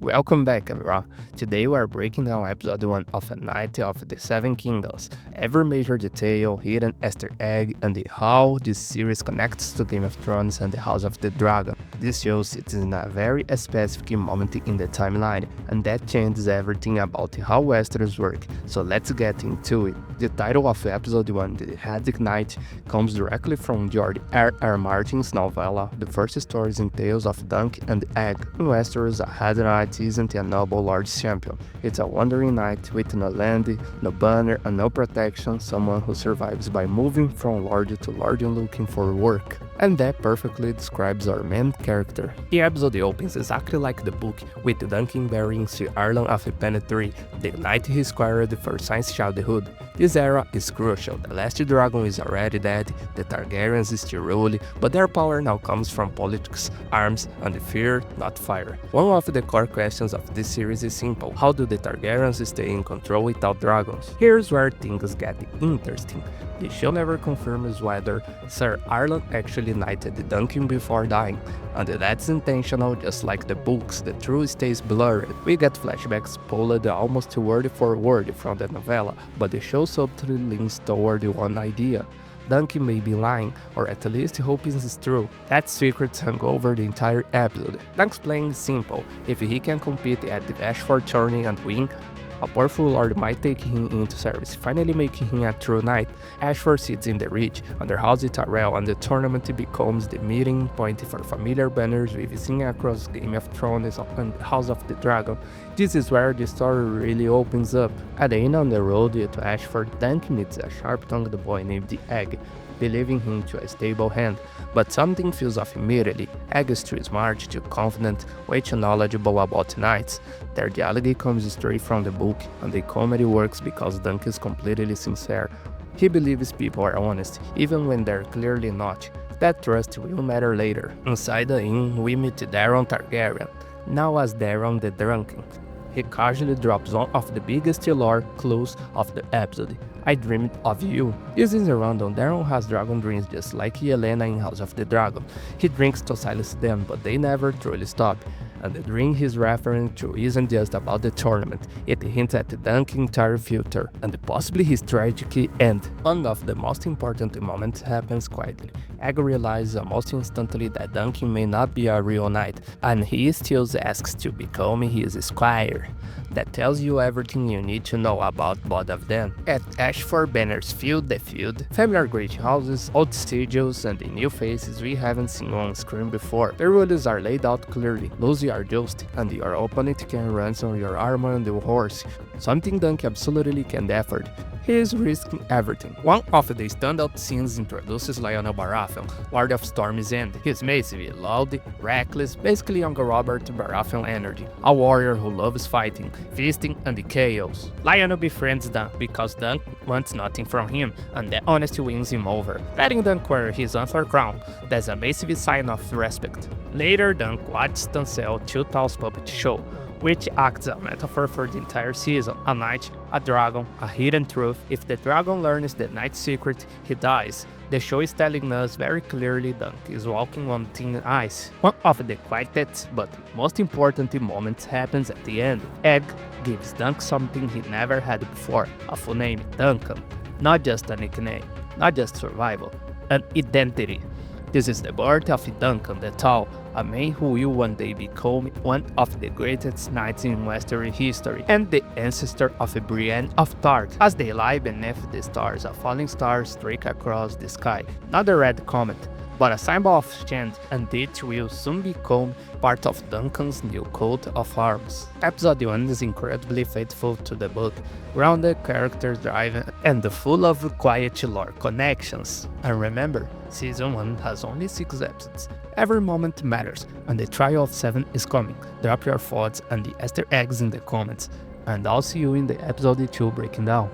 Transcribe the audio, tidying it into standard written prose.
Welcome back, everyone. Today we are breaking down episode 1 of A Night of the Seven Kingdoms. Every major detail, hidden Easter egg, and how this series connects to Game of Thrones and the House of the Dragon. This show sits in a very specific moment in the timeline, and that changes everything about how Westeros work. So let's get into it. The title of episode 1, The Hadic Night, comes directly from George R.R. Martin's novella, The First Stories and Tales of Dunk and Egg. In Westeros, a Hadic Knight isn't a noble lord's champion. It's a wandering knight with no land, no banner, and no protection, someone who survives by moving from lord to lord and looking for work. And that perfectly describes our main character. The episode opens exactly like the book, with Duncan burying Sir Arlan of Penetry, the knight he squired for since childhood. This era is crucial. The last dragon is already dead, the Targaryens still rule, but their power now comes from politics, arms, and fear, not fire. One of the core questions of this series is simple: how do the Targaryens stay in control without dragons? Here's where things get interesting. The show never confirms whether Sir Arlan actually knighted Duncan before dying, and that's intentional. Just like the books, the truth stays blurred. We get flashbacks pulled almost word for word from the novella, but the show subtly leans toward one idea. Duncan may be lying, or at least hoping it's true. That secret hung over the entire episode. Dunk's plan is simple: if he can compete at the Ashford tourney and win, a powerful lord might take him into service, finally making him a true knight. Ashford sits in the Reach, under House Tyrell, and the tournament becomes the meeting point for familiar banners we've seen across Game of Thrones and House of the Dragon. This is where the story really opens up. At the end on the road to Ashford, Duncan meets a sharp-tongued boy named Egg, believing him to a stable hand. But something feels off immediately. Egg is too smart, too confident, way too knowledgeable about knights. Their dialogue comes straight from the book, and the comedy works because Dunk is completely sincere. He believes people are honest, even when they're clearly not. That trust will matter later. Inside the inn, we meet Daron Targaryen, now as Daron the Drunken. He casually drops one of the biggest lore clues of the episode: "I dreamed of you." This is a random. Daron has dragon dreams just like Yelena in House of the Dragon. He drinks to silence them, but they never truly stop. And the dream he's referring to isn't just about the tournament. It hints at Dunk's entire future, and possibly his tragic end. One of the most important moments happens quietly. Egg realizes almost instantly that Duncan may not be a real knight, and he still asks to become his squire. That tells you everything you need to know about both of them. At Ashford, banners fill the field, familiar great houses, old sigils, and the new faces we haven't seen on screen before. The rules are laid out clearly: lose your just, and your opponent can ransom your armor and the horse, something Dunk absolutely can't afford. He is risking everything. One of the standout scenes introduces Lionel Baratheon, Lord of Storm's End. He's massive, loud, reckless, basically young Robert Baratheon energy, a warrior who loves fighting, feasting, and the chaos. Lionel befriends Dunk because Dunk wants nothing from him, and that honesty wins him over, letting Dunk wear his unfair crown. That's a massive sign of respect. Later, Dunk watches Tansel Chiltal's puppet show, which acts as a metaphor for the entire season: a knight, a dragon, a hidden truth. If the dragon learns the knight's secret, he dies. The show is telling us very clearly Dunk is walking on thin ice. One of the quietest but most important moments happens at the end. Egg gives Dunk something he never had before: a full name, Duncan. Not just a nickname, not just survival, an identity. This is the birth of Duncan the Tall, a man who will one day become one of the greatest knights in Western history, and the ancestor of Brienne of Tarth. As they lie beneath the stars, a falling star streaks across the sky. Not a red comet, but a symbol of strength, and it will soon become part of Duncan's new coat of arms. Episode 1 is incredibly faithful to the book, grounded, character-driven, and full of quiet lore connections. And remember, Season 1 has only 6 episodes. Every moment matters, and the Trial of 7 is coming. Drop your thoughts and the Easter eggs in the comments, and I'll see you in the episode 2 breaking down.